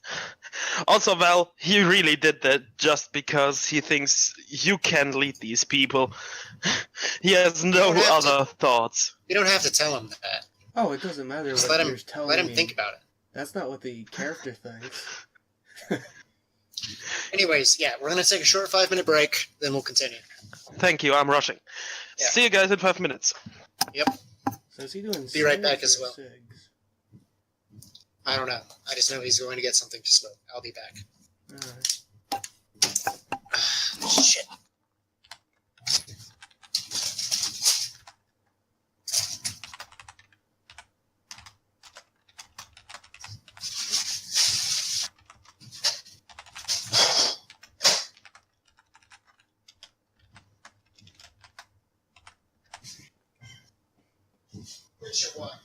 Also, Val, he really did that just because he thinks you can lead these people. He has no other thoughts. You don't have to tell him that. Oh, it doesn't matter Just what let you're him telling let him me. think about it. That's not what the character thinks. Anyways, yeah, we're gonna take a short 5-minute break, then we'll continue. Thank you, I'm rushing. Yeah. See you guys in 5 minutes. Yep. So is he doing Be right cigs back as or well. cigs? I don't know. I just know he's going to get something to smoke. I'll be back. Alright. Shit. Where's your what?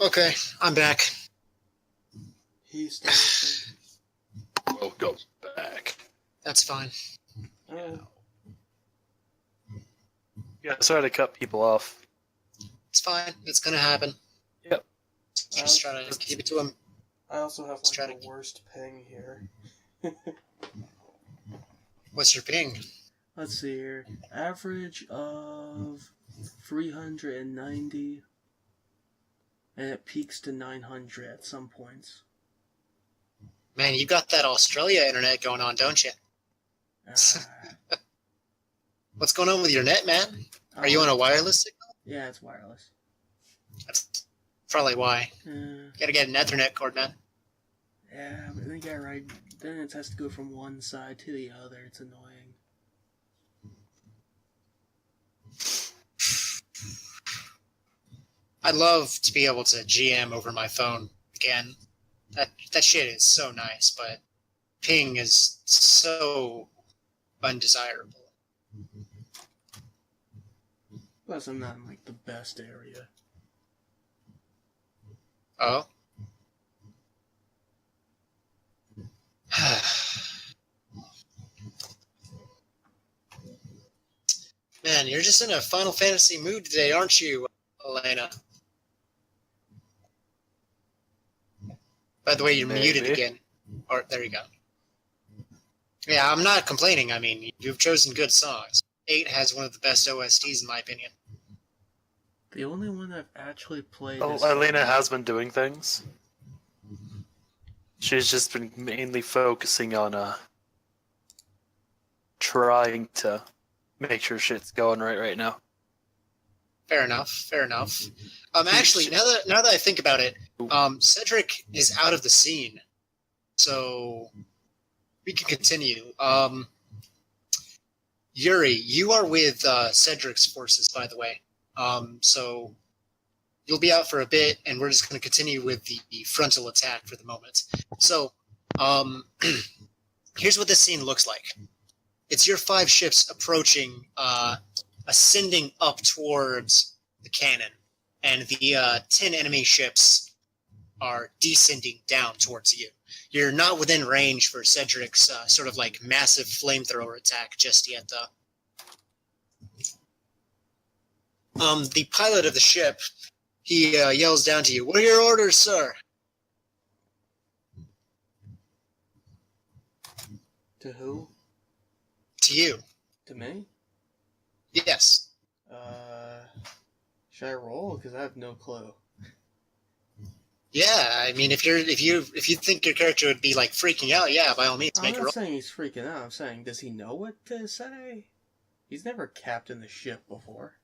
Okay, I'm back. He's still Welcome back. That's fine. open. Yeah, sorry to cut people off. It's fine. It's gonna happen. Yep. Just try to keep it to him. I also have try like to the worst ping here. What's your ping? Let's see here. Average of 390. And it peaks to 900 at some points. Man, you got that Australia internet going on, don't you? Ah. What's going on with your net, man? Are you on a wireless signal? Yeah, it's wireless. That's Probably why. Uh, Gotta get an Ethernet cord, man. yeah, but then then it has to go from one side to the other. It's annoying. I'd love to be able to GM over my phone again. That shit is so nice, but ping is so undesirable. Plus, I'm not in like the best area. Oh? Man, you're just in a Final Fantasy mood today, aren't you, Elena? By the way, you're muted Maybe. again. Or there you go. Yeah, I'm not complaining. I mean, you've chosen good songs. 8 has one of the best OSTs in my opinion. The only one I've actually played Well, is Elena has been doing things. She's just been mainly focusing on trying to make sure shit's going right now. Fair enough. Fair enough. Actually, now that I think about it, Cedric is out of the scene, so we can continue. Yuri, you are with Cedric's forces, by the way. So you'll be out for a bit, and we're just going to continue with the frontal attack for the moment. So, here's what this scene looks like. It's your 5 ships approaching, ascending up towards the cannon, and the 10 enemy ships are descending down towards you. You're not within range for Cedric's sort of like massive flamethrower attack just yet, though. The pilot of the ship, he yells down to you, "What are your orders, sir?" To who? To you. To me? Yes. Should I roll? Because I have no clue. Yeah, I mean, if you think your character would be like freaking out, yeah, by all means, I'm make a not roll. saying he's freaking out. I'm saying, does he know what to say? He's never captained the ship before.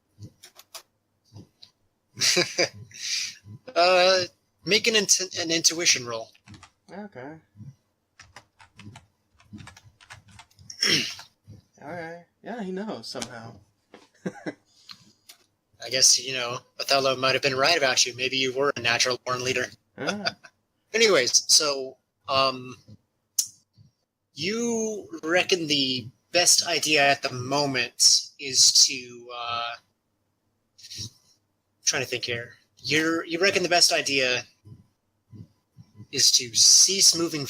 Make an intuition roll. Okay. Alright. Yeah, he knows somehow. I guess, Othello might have been right about you. Maybe you were a natural born leader. Ah, Anyways, so, you reckon the best idea at the moment is to, trying to think here. You reckon the best idea is to cease moving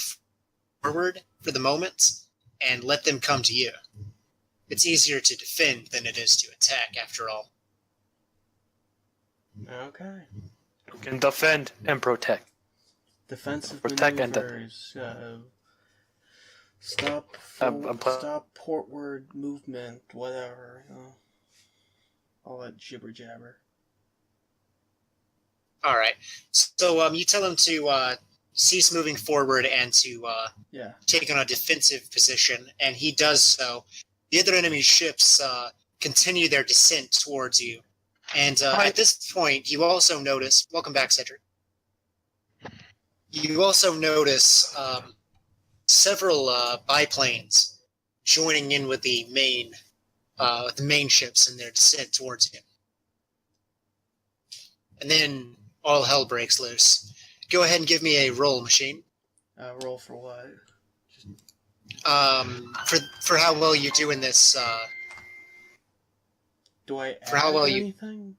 forward for the moment and let them come to you. It's easier to defend than it is to attack, after all. okay. You can defend and protect. Defensive Protect and maneuvers. Stop portward movement, whatever. All that jibber jabber. All right. So you tell him to cease moving forward and to Yeah. take on a defensive position, and he does so. The other enemy ships continue their descent towards you. And at this point, you also notice... Welcome back, Cedric. You also notice several biplanes joining in with the main ships in their descent towards you. And then all hell breaks loose. Go ahead and give me a roll, machine. Roll for what? For how well you do in this. Do I add For how well anything?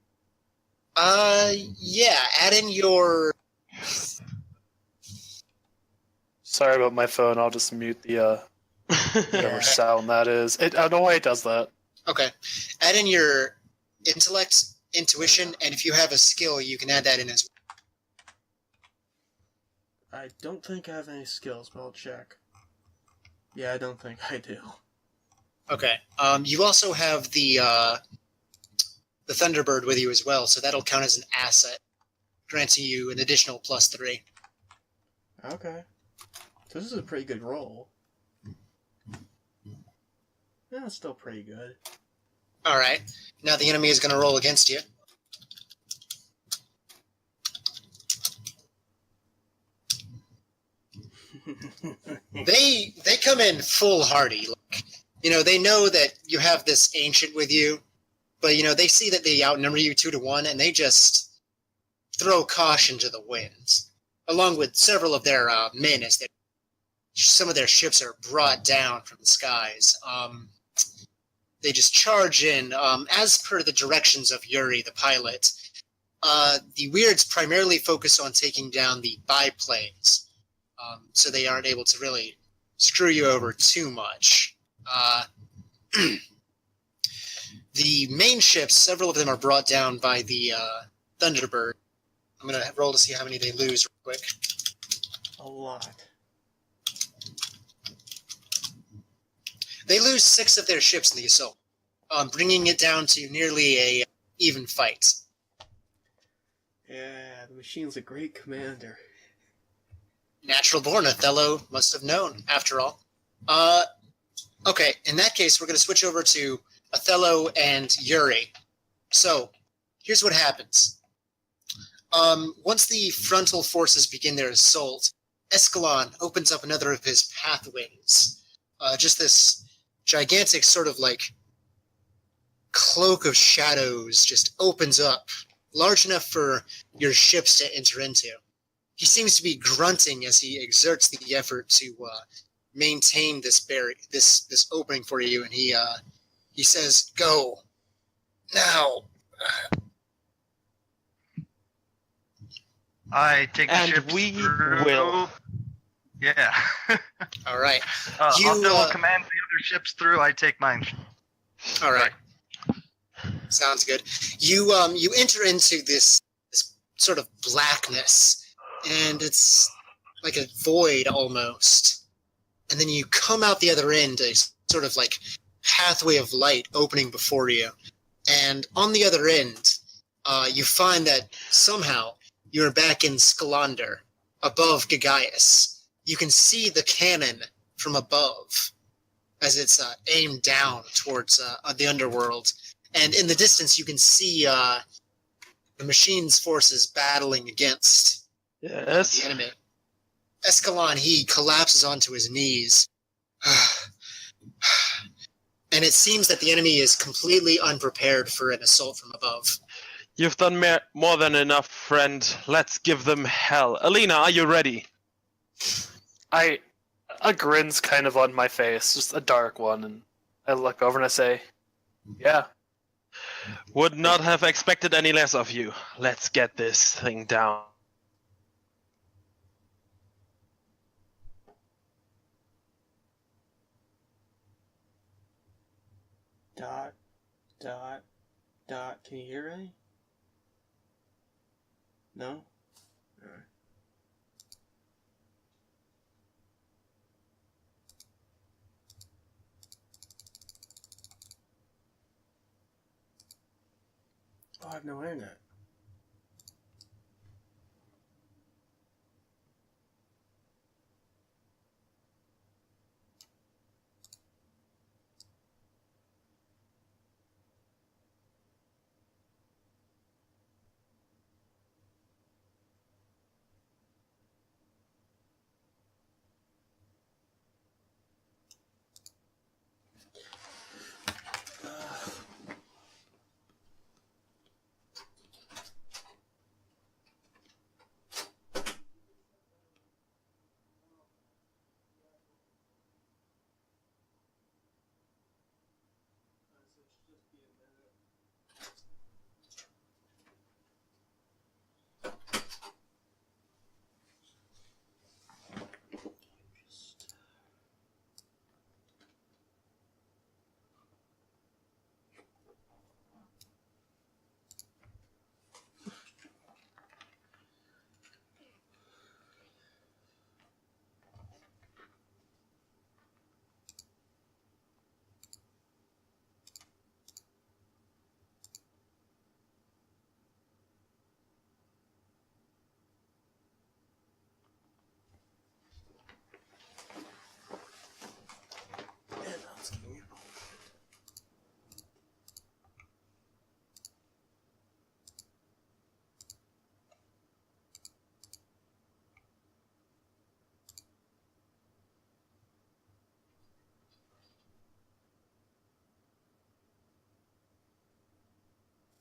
Yeah. Add in your. Sorry about my phone. I'll just mute the whatever sound that is. I don't know why it does that. Okay. Add in your intellect, intuition, and if you have a skill, you can add that in as well. I don't think I have any skills, but I'll check. Yeah, I don't think I do. Okay. You also have the Thunderbird with you as well, so that'll count as an asset, granting you an additional +3. Okay. So this is a pretty good roll. Yeah, it's still pretty good. Alright. Now the enemy is going to roll against you. They come in foolhardy. Like, they know that you have this ancient with you, but they see that they outnumber you 2-1, and they just throw caution to the wind, along with several of their men as some of their ships are brought down from the skies. They just charge in. As per the directions of Yuri, the pilot, the Weirds primarily focus on taking down the biplanes, so they aren't able to really screw you over too much. The main ships, several of them are brought down by the Thunderbird. I'm going to roll to see how many they lose real quick. A lot. They lose 6 of their ships in the assault, bringing it down to nearly a even fight. Yeah, the machine's a great commander. Natural born, Othello must have known, after all. Okay, in that case, we're going to switch over to Othello and Yuri. So, here's what happens. Once the frontal forces begin their assault, Escalon opens up another of his pathways. Just this gigantic sort of cloak of shadows just opens up, large enough for your ships to enter into. He seems to be grunting as he exerts the effort to maintain this this opening for you, and he says, "Go now." I take the And ships we through. will. Yeah. All right. Othello commands the other ships through. I take mine. All right. Sounds good. You enter into this sort of blackness, and it's like a void almost. And then you come out the other end, a sort of pathway of light opening before you. And on the other end, you find that somehow you're back in Skalander, above Gaius. You can see the cannon from above as it's aimed down towards the underworld. And in the distance, you can see the machine's forces battling against Yes. the enemy. Escalon, he collapses onto his knees. And it seems that the enemy is completely unprepared for an assault from above. You've done more than enough, friend. Let's give them hell. Alina, are you ready? A grin's kind of on my face, just a dark one, and I look over and I say, "Yeah." Would not have expected any less of you. Let's get this thing down. Dot, dot, dot. Can you hear any? No? Alright. Oh, I have no internet.